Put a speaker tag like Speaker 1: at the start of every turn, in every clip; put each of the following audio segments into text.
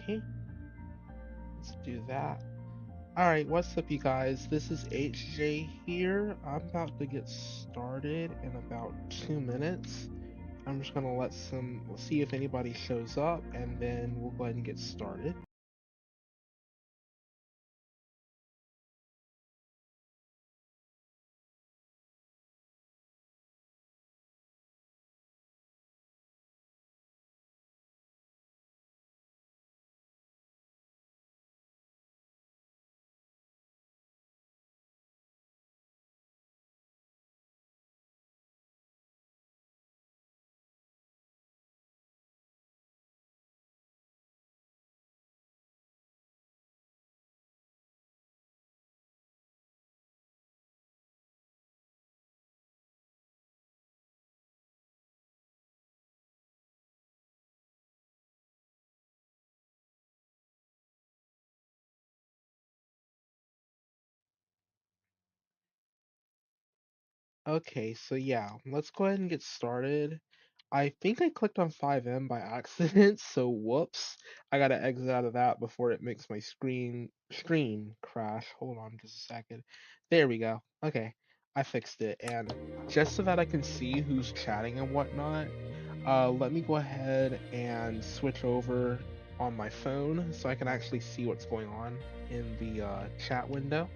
Speaker 1: Okay, let's do that. Alright, what's up, you guys? This is HJ here. I'm about to get started in about 2 minutes. I'm just gonna we'll see if anybody shows up, and then we'll go ahead and get started. Okay, so yeah, let's go ahead and get started. I think I clicked on 5M by accident, so whoops. I gotta exit out of that before it makes my screen crash. Hold on just a second. There we go. Okay, I fixed it. And just so that I can see who's chatting and whatnot, let me go ahead and switch over on my phone so I can actually see what's going on in the chat window.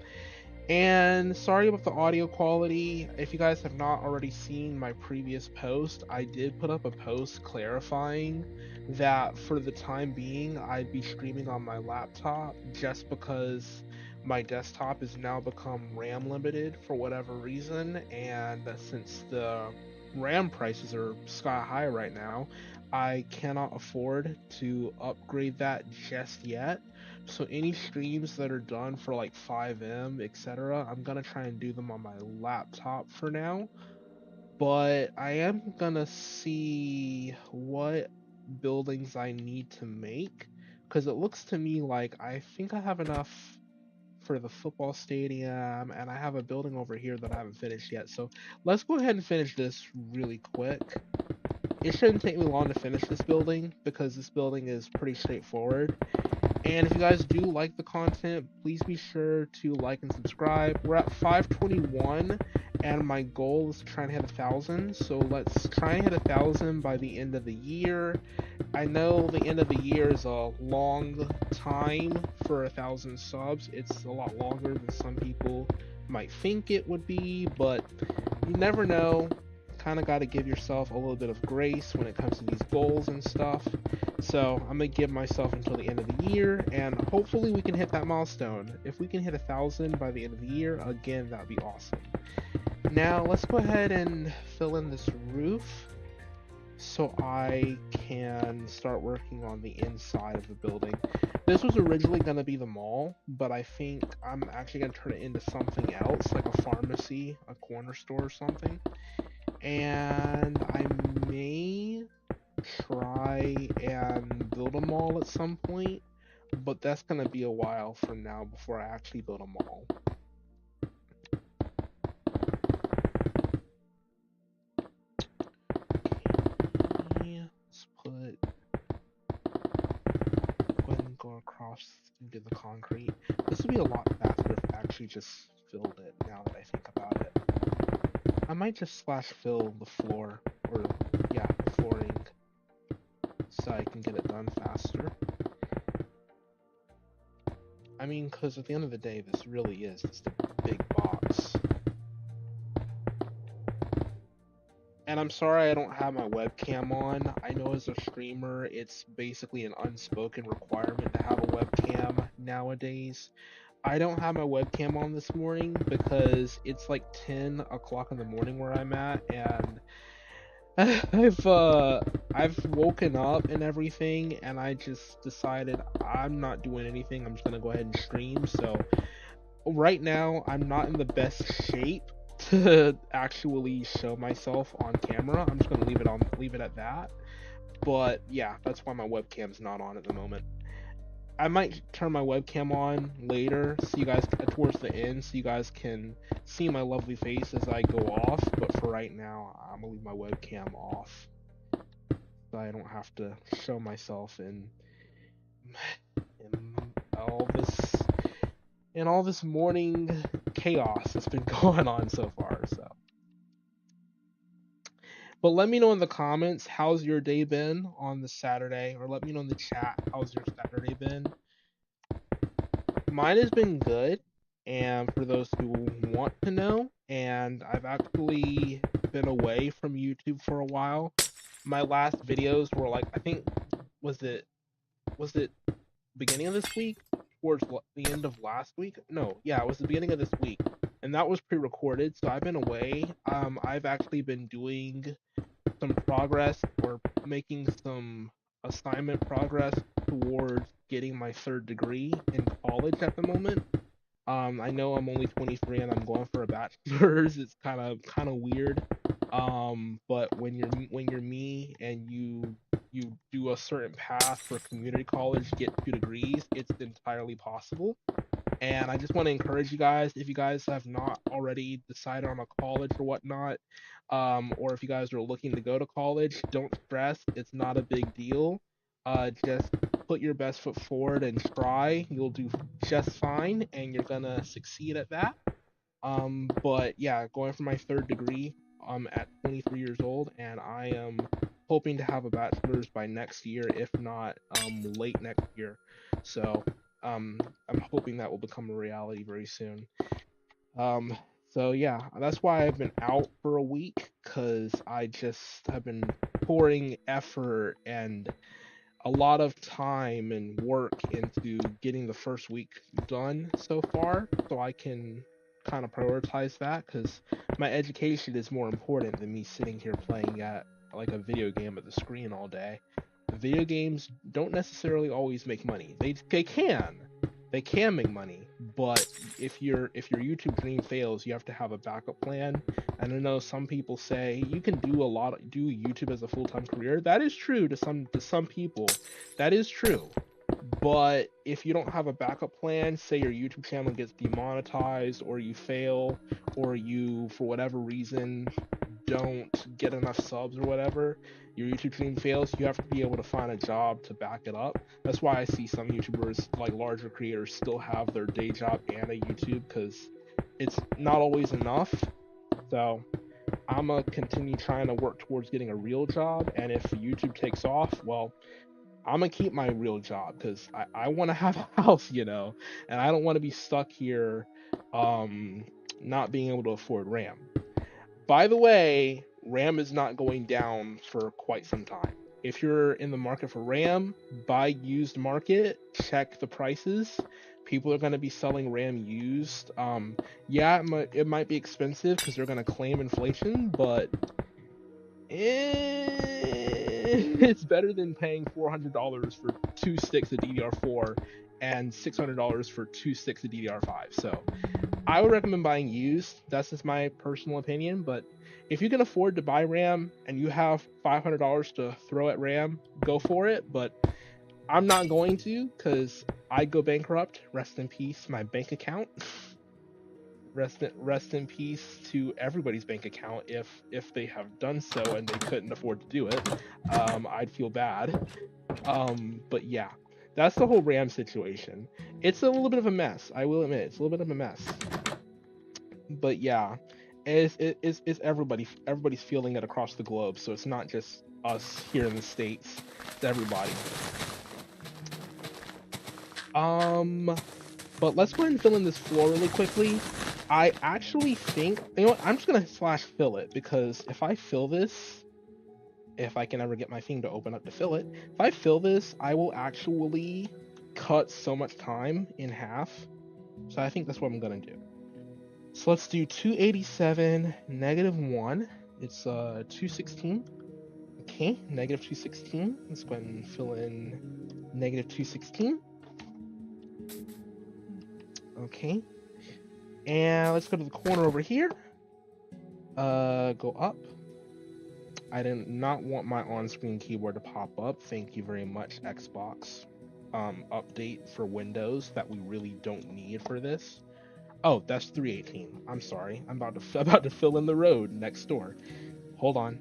Speaker 1: And sorry about the audio quality. If you guys have not already seen my previous post, I did put up a post clarifying that for the time being, I'd be streaming on my laptop just because my desktop has now become RAM limited for whatever reason. And since the RAM prices are sky high right now, I cannot afford to upgrade that just yet. So any streams that are done for like 5M, etc., I'm gonna try and do them on my laptop for now. But I am gonna see what buildings I need to make, because it looks to me like I think I have enough for the football stadium, and I have a building over here that I haven't finished yet. So let's go ahead and finish this really quick. It shouldn't take me long to finish this building because this building is pretty straightforward. And if you guys do like the content, please be sure to like and subscribe. We're at 521, and my goal is to try and hit 1,000. So let's try and hit 1,000 by the end of the year. I know the end of the year is a long time for 1,000 subs. It's a lot longer than some people might think it would be, but you never know. Kind of got to give yourself a little bit of grace when it comes to these goals and stuff. So I'm gonna give myself until the end of the year, and hopefully we can hit that milestone. If we can hit 1,000 by the end of the year, again, that'd be awesome. Now let's go ahead and fill in this roof so I can start working on the inside of the building. This was originally going to be the mall, but I think I'm actually going to turn it into something else, like a pharmacy, a corner store or something. And I may try and build a mall at some point, but that's going to be a while from now before I actually build a mall. Okay, let's put, go ahead and go across into the concrete. This would be a lot faster if I actually just filled it, now that I think about it. I might just slash fill the floor, or yeah, the flooring, so I can get it done faster. I mean, because at the end of the day, this really is just a big box. And I'm sorry I don't have my webcam on. I know as a streamer, it's basically an unspoken requirement to have a webcam nowadays. I don't have my webcam on this morning because it's like 10 o'clock in the morning where I'm at, and I've woken up and everything, and I just decided I'm not doing anything. I'm just gonna go ahead and stream. So right now I'm not in the best shape to actually show myself on camera. I'm just gonna leave it at that. But yeah, that's why my webcam's not on at the moment. I might turn my webcam on later, so you guys towards the end, so you guys can see my lovely face as I go off. But for right now, I'm gonna leave my webcam off, so I don't have to show myself in in all this morning chaos that's been going on so far. So, but let me know in the comments how's your day been on the Saturday, or let me know in the chat how's your Saturday been. Mine has been good, and for those who want to know, and I've actually been away from YouTube for a while. My last videos were like, I think, was it beginning of this week, towards the end of last week? No, yeah, it was the beginning of this week, and that was pre-recorded. So I've been away. I've actually been doing some progress, or making some assignment progress towards getting my third degree in college at the moment. I know I'm only 23 and I'm going for a bachelor's. It's kind of weird. But when you're me and you do a certain path for community college, get 2 degrees, it's entirely possible. And I just want to encourage you guys, if you guys have not already decided on a college or whatnot, or if you guys are looking to go to college, don't stress. It's not a big deal. Just put your best foot forward and try. You'll do just fine, and you're gonna succeed at that. But yeah, going for my third degree, at 23 years old, and I am hoping to have a bachelor's by next year, if not late next year. So I'm hoping that will become a reality very soon. Um, so yeah, that's why I've been out for a week, because I just have been pouring effort and a lot of time and work into getting the first week done so far, so I can kind of prioritize that, because my education is more important than me sitting here playing at like a video game at the screen all day. Video games don't necessarily always make money. They can make money, but if your YouTube dream fails, you have to have a backup plan. And I know some people say you can do YouTube as a full-time career. That is true to some people. That is true. But if you don't have a backup plan, say your YouTube channel gets demonetized, or you fail, or you, for whatever reason, don't get enough subs or whatever, your YouTube stream fails, you have to be able to find a job to back it up. That's why I see some YouTubers, like larger creators, still have their day job and a YouTube, because it's not always enough. So I'm gonna continue trying to work towards getting a real job, and if YouTube takes off, well, I'm gonna keep my real job, because I want to have a house, and I don't want to be stuck here, um, not being able to afford RAM. By the way, RAM is not going down for quite some time. If you're in the market for RAM, buy used market, check the prices. People are going to be selling RAM used. Yeah, it might be expensive because they're going to claim inflation, but it's better than paying $400 for 2 sticks of DDR4 and $600 for 2 sticks of DDR5. So I would recommend buying used. That's just my personal opinion. But if you can afford to buy RAM and you have $500 to throw at RAM, go for it. But I'm not going to, because I go bankrupt. Rest in peace, my bank account. Rest in peace to everybody's bank account if they have done so and they couldn't afford to do it. I'd feel bad. But yeah, that's the whole RAM situation. It's a little bit of a mess. I will admit, it's a little bit of a mess. But yeah, it's everybody's feeling it across the globe. So it's not just us here in the States. It's everybody. But let's go ahead and fill in this floor really quickly. I actually think, what, I'm just gonna slash fill it, because if I fill this, if I can ever get my thing to open up to fill it, if I fill this, I will actually cut so much time in half. So I think that's what I'm gonna do. So let's do 287 -1. It's 216. Okay, -216. Let's go ahead and fill in -216. Okay. And let's go to the corner over here. Go up. I did not want my on-screen keyboard to pop up. Thank you very much, Xbox. Update for Windows that we really don't need for this. Oh, that's 318. I'm sorry. I'm about to fill in the road next door. Hold on.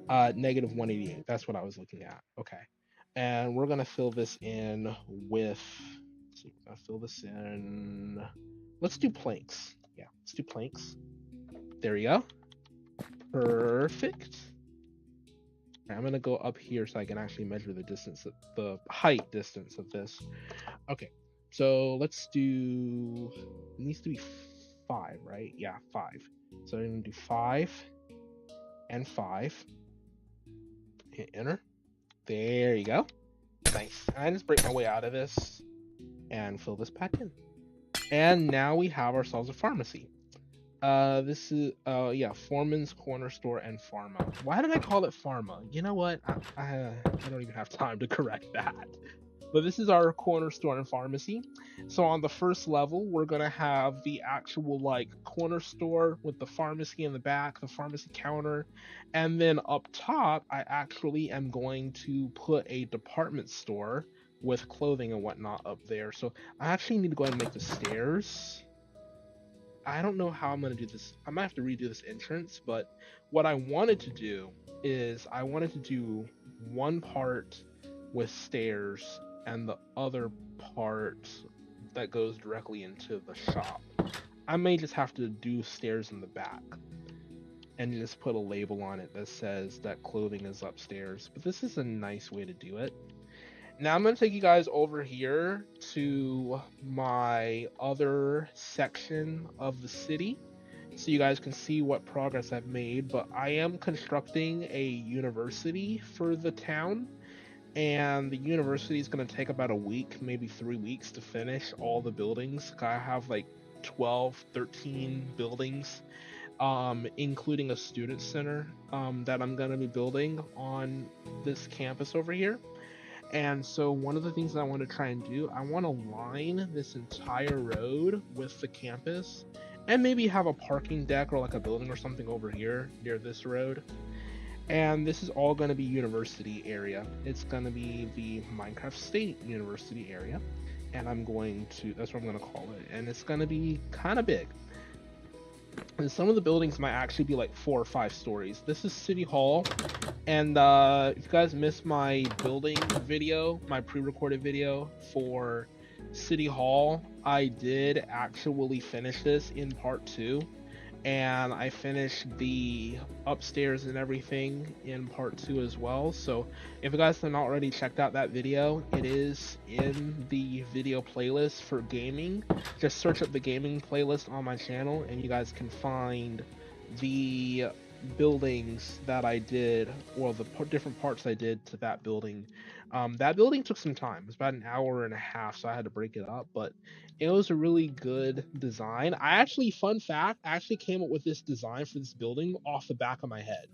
Speaker 1: -188. That's what I was looking at. Okay. And we're gonna fill this in with. Let's see, we're gonna fill this in. Let's do planks. Yeah, let's do planks. There we go. Perfect. I'm gonna go up here so I can actually measure the distance, the height distance of this. Okay, so let's do. It needs to be 5, right? Yeah, 5. So I'm gonna do 5 and 5. Hit enter. There you go. Nice. I just break my way out of this and fill this back in. And now we have ourselves a pharmacy. This is yeah, Foreman's Corner Store and Pharma. Why did I call it Pharma? You know what? I don't even have time to correct that. But this is our corner store and pharmacy. So on the first level, we're gonna have the actual like corner store with the pharmacy in the back, the pharmacy counter, and then up top, I actually am going to put a department store with clothing and whatnot up there. So I actually need to go ahead and make the stairs. I don't know how I'm gonna do this. I might have to redo this entrance, but what I wanted to do is I wanted to do one part with stairs and the other part that goes directly into the shop. I may just have to do stairs in the back and just put a label on it that says that clothing is upstairs. But this is a nice way to do it. Now I'm going to take you guys over here to my other section of the city so you guys can see what progress I've made. But I am constructing a university for the town, and the university is going to take about a week, maybe 3 weeks to finish all the buildings. I have like 12, 13 buildings, including a student center that I'm going to be building on this campus over here. And so one of the things that I want to try and do, I want to line this entire road with the campus and maybe have a parking deck or like a building or something over here near this road. And this is all going to be university area. It's going to be the Minecraft State University area. And that's what I'm going to call it. And it's going to be kind of big. And some of the buildings might actually be like 4 or 5 stories. This is City Hall. And if you guys missed my building video, my pre-recorded video for City Hall, I did actually finish this in part 2. And I finished the upstairs and everything in part 2 as well. So if you guys have not already checked out that video, it is in the video playlist for gaming. Just search up the gaming playlist on my channel and you guys can find the buildings that I did, or the different parts I did to that building. That building took some time. It was about an hour and a half, so I had to break it up, but it was a really good design. Fun fact, I actually came up with this design for this building off the back of my head.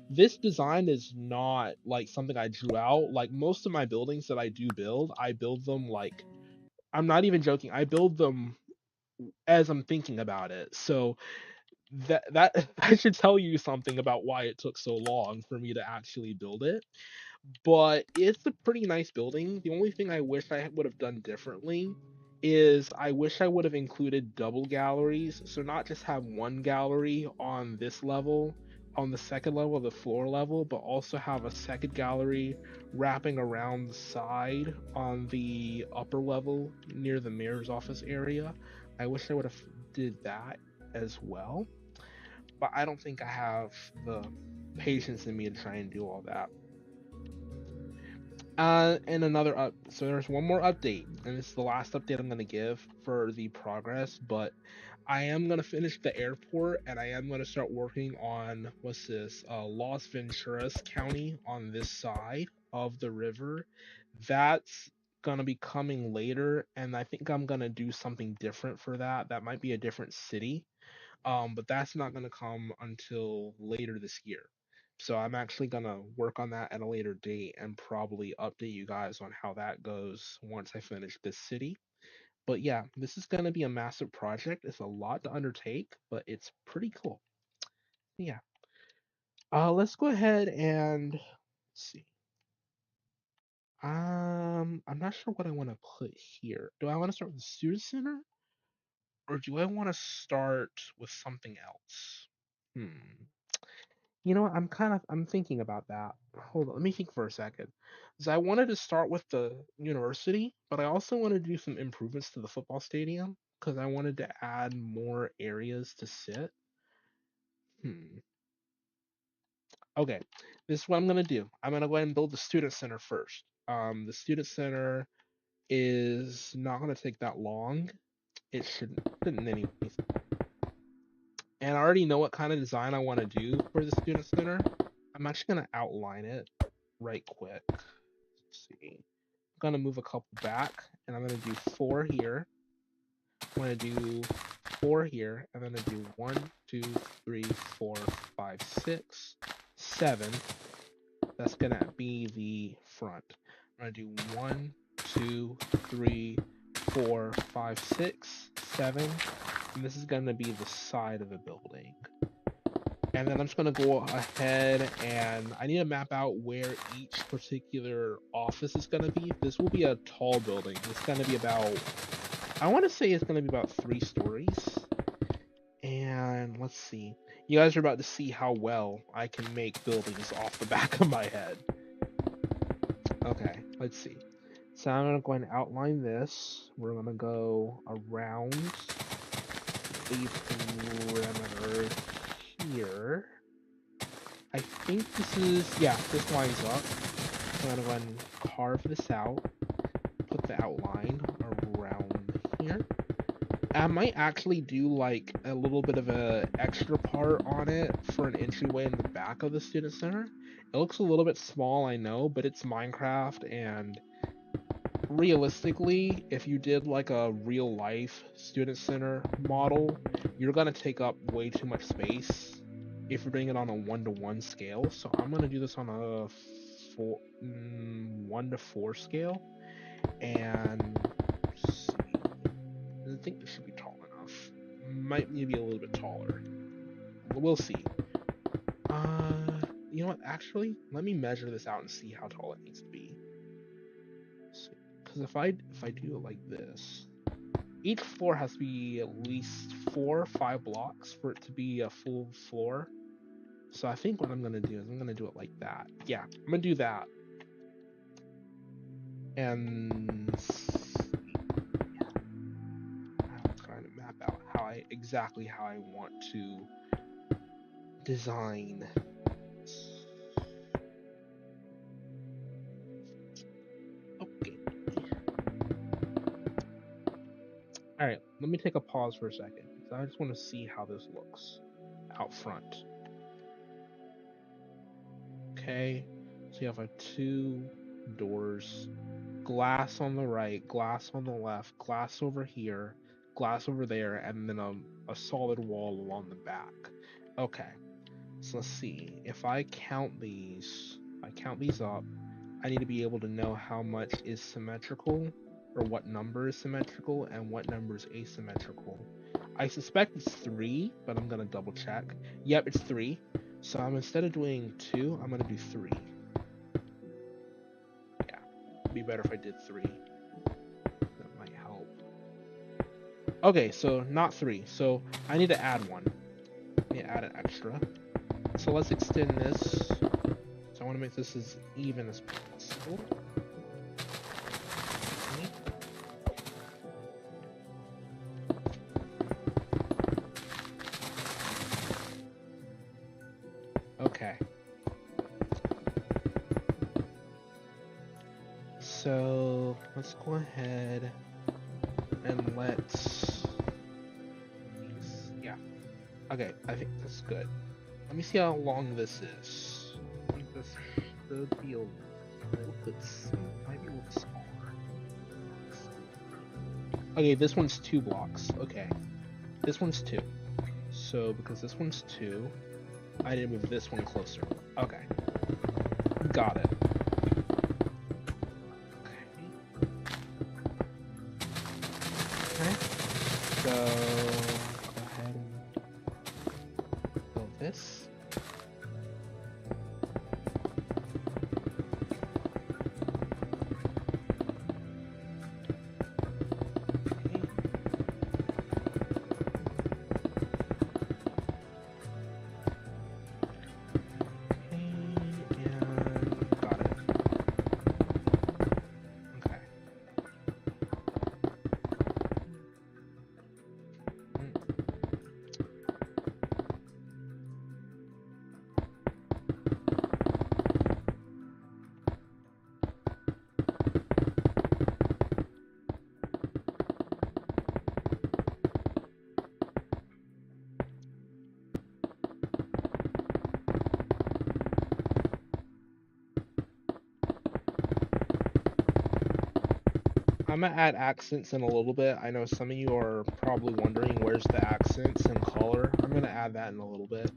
Speaker 1: This design is not like something I drew out. Like most of my buildings that I do build, I build them like, I'm not even joking, I build them as I'm thinking about it. So that I should tell you something about why it took so long for me to actually build it. But it's a pretty nice building. The only thing I wish I would have done differently is I wish I would have included double galleries, so not just have one gallery on this level, on the second level, the floor level, but also have a second gallery wrapping around the side on the upper level near the mayor's office area. I wish I would have did that as well, but I don't think I have the patience in me to try and do all that. And so there's one more update, and this is the last update I'm gonna give for the progress. But I am gonna finish the airport, and I am gonna start working on what's this? Las Venturas County on this side of the river. That's gonna be coming later, and I think I'm gonna do something different for that. That might be a different city, but that's not gonna come until later this year. So I'm actually gonna work on that at a later date and probably update you guys on how that goes once I finish this city. But yeah, this is gonna be a massive project. It's a lot to undertake, but it's pretty cool. Yeah. Let's go ahead and let's see. I'm not sure what I want to put here. Do I want to start with the student center, or do I want to start with something else? Hmm. You know what? I'm thinking about that. Hold on, let me think for a second. So I wanted to start with the university, but I also wanted to do some improvements to the football stadium because I wanted to add more areas to sit. Hmm. Okay, this is what I'm gonna do. I'm gonna go ahead and build the student center first. The student center is not gonna take that long. It shouldn't anyways. And I already know what kind of design I want to do for the student center. I'm actually gonna outline it right quick. Let's see. I'm gonna move a couple back, and I'm gonna do four here. I'm gonna do four here, and then I'm gonna do 1, 2, 3, 4, 5, 6, 7. That's gonna be the front. I'm gonna do 1, 2, 3, 4, 5, 6, 7, and this is gonna be the side of the building. And then I'm just gonna go ahead and I need to map out where each particular office is gonna be. This will be a tall building. It's gonna be about, I want to say it's gonna be about 3 stories. And let's see. You guys are about to see how well I can make buildings off the back of my head. Okay, let's see. So I'm gonna go ahead and outline this. We're gonna go around the perimeter here. I think this is, yeah, this lines up. So I'm gonna go ahead and carve this out, put the outline around here. I might actually do like a little bit of a extra part on it for an entryway in the back of the student center. It looks a little bit small, I know, but it's Minecraft, and realistically, if you did like a real life student center model, you're gonna take up way too much space if you're doing it on a 1-to-1 scale. So I'm gonna do this on a 1-to-4 scale, and see. I think this should be tall enough. Might need to be a little bit taller. We'll see. You know what? Actually, let me measure this out and see how tall it needs to be. Because if I do it like this, each floor has to be at least 4 or 5 blocks for it to be a full floor. So I think what I'm gonna do is I'm gonna do it like that. Yeah, I'm gonna do that. And I'm trying to map out exactly how I want to design. Okay. All right, let me take a pause for a second because I just want to see how this looks out front. Okay, so you have 2 doors, glass on the right, glass on the left, glass over here, glass over there, and then a solid wall along the back. Okay, so let's see. If I count these up, I need to be able to know how much is symmetrical, or what number is symmetrical and what number is asymmetrical. I suspect it's 3, but I'm gonna double check. Yep, it's 3. So instead of doing 2, I'm gonna do 3. Yeah, it'd be better if I did 3. That might help. Okay, so not 3. So I need to add 1. I need to add an extra. So let's extend this. So I want to make this as even as possible. Okay. So let's go ahead and let's, yeah. Okay, I think that's good. Let me see how long this is. I think this should be a little bit, might be a little smaller. Okay, this one's 2 blocks. Okay, this one's 2. So because this one's 2, I need to move this one closer. Okay, got it. Okay, so go ahead and build this. I'm gonna add accents in a little bit. I know some of you are probably wondering where's the accents and color. I'm gonna add that in a little bit.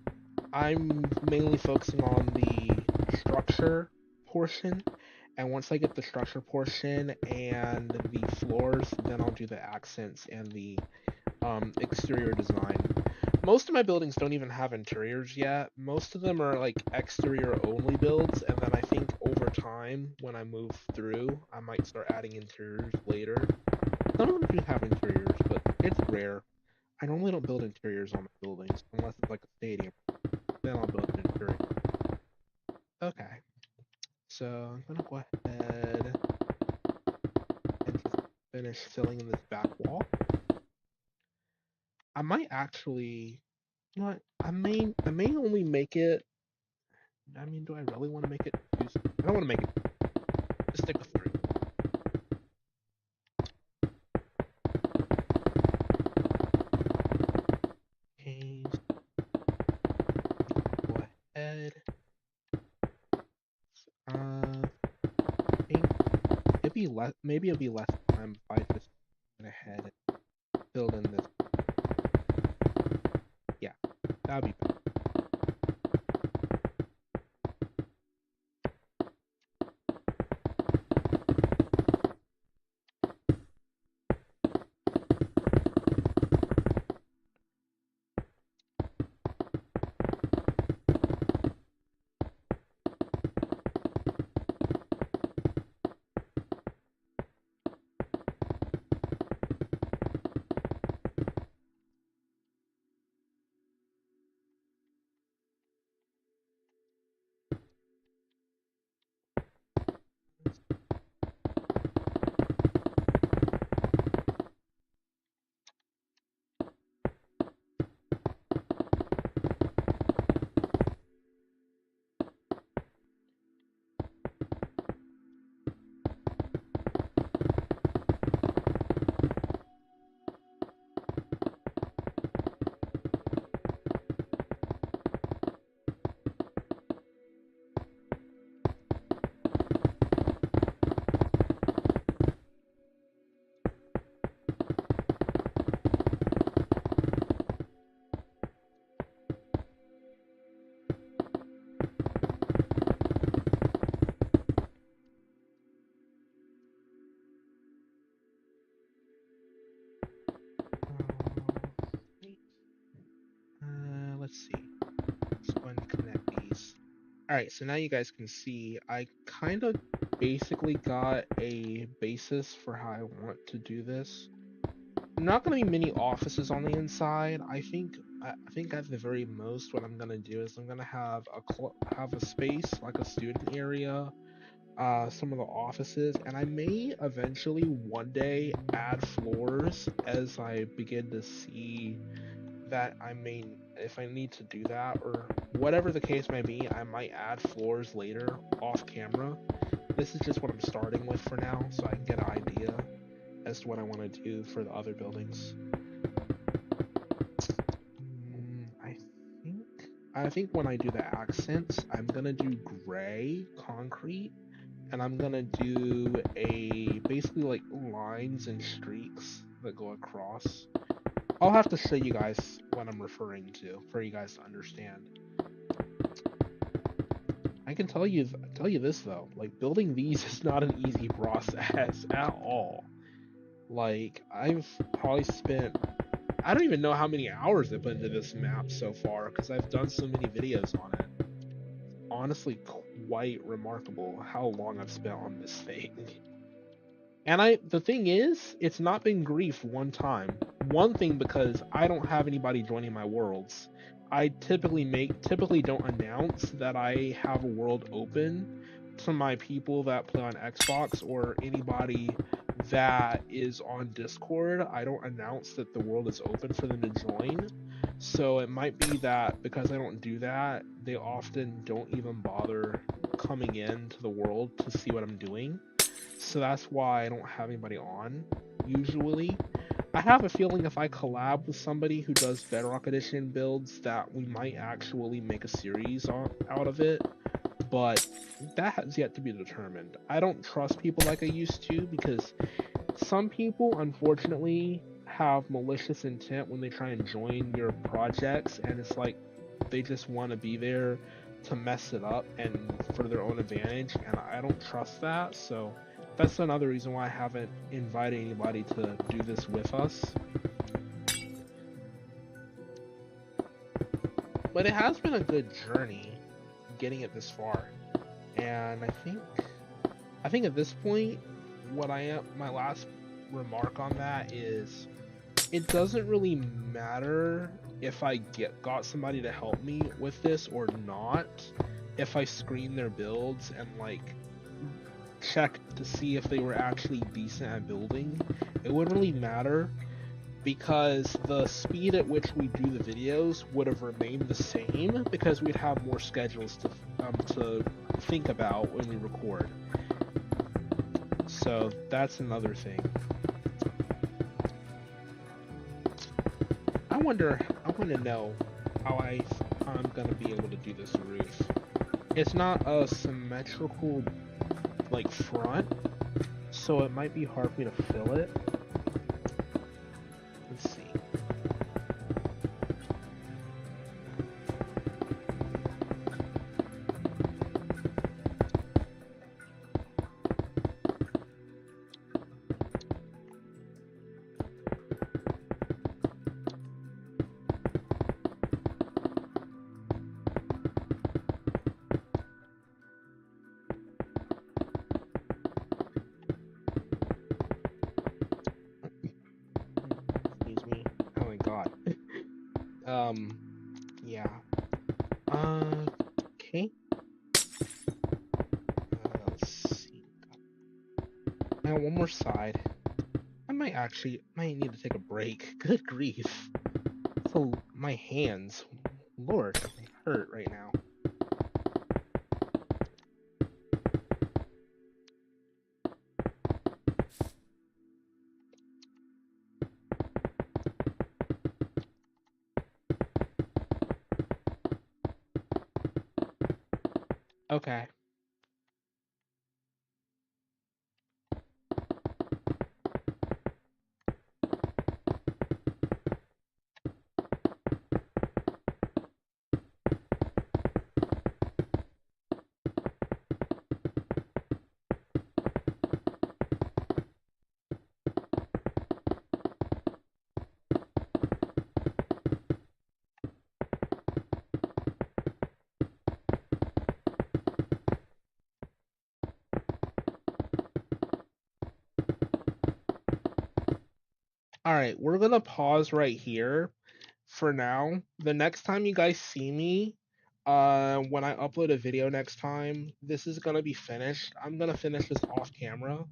Speaker 1: I'm mainly focusing on the structure portion, and once I get the structure portion and the floors, then I'll do the accents and the exterior design. Most of my buildings don't even have interiors yet. Most of them are like exterior only builds, and then I think over time, when I move through, I might start adding interiors later. Some of them do have interiors, but it's rare. I normally don't build interiors on my buildings unless it's like a stadium. Then I'll build an interior. Okay, so I'm gonna go ahead and just finish filling in this back wall. I might actually, you know what? I may only make it. I mean, do I really want to make it? I don't want to make it. Just stick with 3. Okay, go ahead. I think it'd be less. Maybe it'll be less time if I just went ahead and filled in this. Yeah, that'd be better. Let's see. Let's go ahead and connect these. Alright, so now you guys can see I kind of basically got a basis for how I want to do this. Not going to be many offices on the inside. I think at the very most what I'm going to do is I'm going to have a space like a student area, some of the offices, and I may eventually one day add floors as I begin to see that if I need to do that or whatever the case may be, I might add floors later off camera. This is just what I'm starting with for now, so I can get an idea as to what I want to do for the other buildings. I think when I do the accents, I'm gonna do gray concrete, and I'm gonna do basically like lines and streaks that go across. I'll have to show you guys what I'm referring to for you guys to understand. I can tell you this though, like building these is not an easy process at all. Like I've probably spent I don't even know how many hours I put into this map so far because I've done so many videos on it. Honestly, quite remarkable how long I've spent on this thing. And the thing is, it's not been grief one time. One thing because I don't have anybody joining my worlds. I typically don't announce that I have a world open to my people that play on Xbox or anybody that is on Discord. I don't announce that the world is open for them to join. So it might be that because I don't do that, they often don't even bother coming into the world to see what I'm doing. So that's why I don't have anybody on, usually. I have a feeling if I collab with somebody who does Bedrock Edition builds that we might actually make a series out of it, but that has yet to be determined. I don't trust people like I used to because some people unfortunately have malicious intent when they try and join your projects, and it's like they just want to be there to mess it up and for their own advantage, and I don't trust that. So that's another reason why I haven't invited anybody to do this with us. But it has been a good journey getting it this far. And I think at this point, my last remark on that is it doesn't really matter if I got somebody to help me with this or not, if I screen their builds and like check to see if they were actually decent at building. It wouldn't really matter because the speed at which we do the videos would have remained the same because we'd have more schedules to think about when we record. So that's another thing. I want to know how I'm gonna be able to do this roof. It's not a symmetrical like front, so it might be hard for me to fill it. Let's see. Excuse me. Oh my god. Yeah. Okay. Let's see. I got one more side. I might need to take a break. Good grief. So my hands, Lord, they hurt right now. Okay. All right, we're gonna pause right here for now. The next time you guys see me, when I upload a video next time, this is gonna be finished. I'm gonna finish this off camera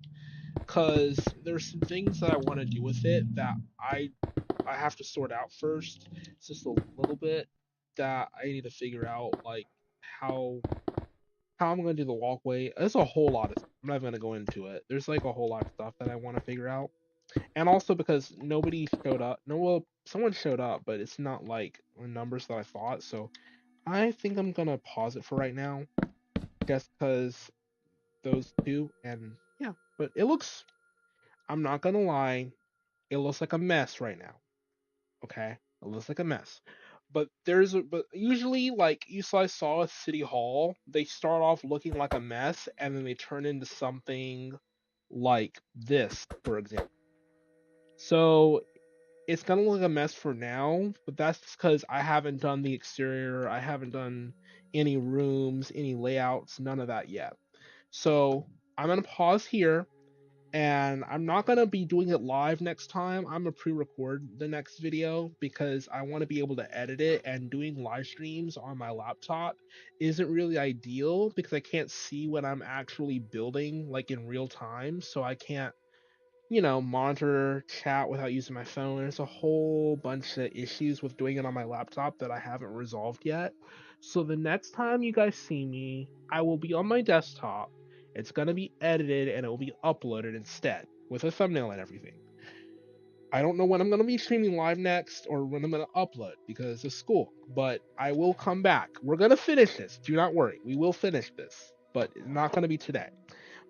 Speaker 1: because there's some things that I want to do with it that I have to sort out first. It's just a little bit that I need to figure out, like how how I'm gonna do the walkway. There's a whole lot of. I'm not gonna go into it. There's like a whole lot of stuff that I want to figure out, and also because nobody showed up. No, well, someone showed up, but it's not like the numbers that I thought. So I think I'm gonna pause it for right now, just because those two, and yeah. But it looks. I'm not gonna lie. It looks like a mess right now. Okay, it looks like a mess. But usually like I saw at City Hall, they start off looking like a mess and then they turn into something like this, for example. So it's gonna look like a mess for now, but that's just because I haven't done the exterior, I haven't done any rooms, any layouts, none of that yet. So I'm gonna pause here and I'm not gonna be doing it live next time. I'm gonna pre-record the next video because I want to be able to edit it, and doing live streams on my laptop isn't really ideal because I can't see what I'm actually building like in real time, so I can't, monitor chat without using my phone. There's a whole bunch of issues with doing it on my laptop that I haven't resolved yet. So the next time you guys see me, I will be on my desktop. It's going to be edited and it will be uploaded instead with a thumbnail and everything. I don't know when I'm going to be streaming live next or when I'm going to upload because of school, but I will come back. We're going to finish this. Do not worry. We will finish this, but it's not going to be today.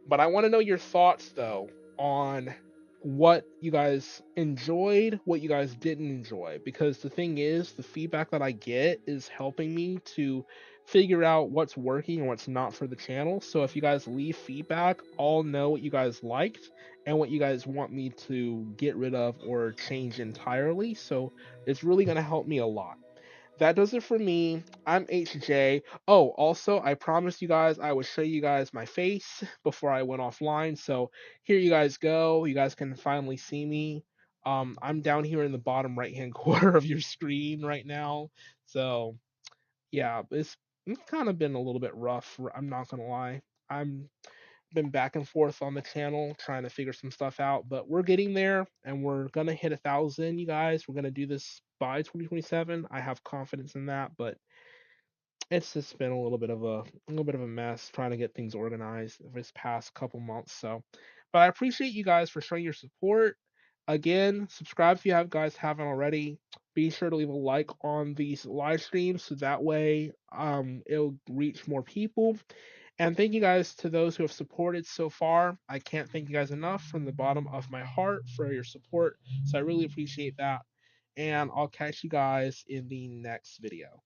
Speaker 1: But I want to know your thoughts though on what you guys enjoyed, what you guys didn't enjoy. Because the thing is, the feedback that I get is helping me to figure out what's working and what's not for the channel. So if you guys leave feedback, I'll know what you guys liked and what you guys want me to get rid of or change entirely. So it's really going to help me a lot. That does it for me. I'm HJ. Oh, also, I promised you guys I would show you guys my face before I went offline. So here you guys go. You guys can finally see me. I'm down here in the bottom right hand corner of your screen right now. So yeah, it's kind of been a little bit rough. I'm not gonna lie. I'm been back and forth on the channel trying to figure some stuff out, but we're getting there and we're gonna hit 1,000, you guys. We're gonna do this by 2027. I have confidence in that, but it's just been a little bit of a mess trying to get things organized this past couple months. So, but I appreciate you guys for showing your support. Again, subscribe if you have guys haven't already. Be sure to leave a like on these live streams so that way it'll reach more people. And thank you guys to those who have supported so far. I can't thank you guys enough from the bottom of my heart for your support. So I really appreciate that. And I'll catch you guys in the next video.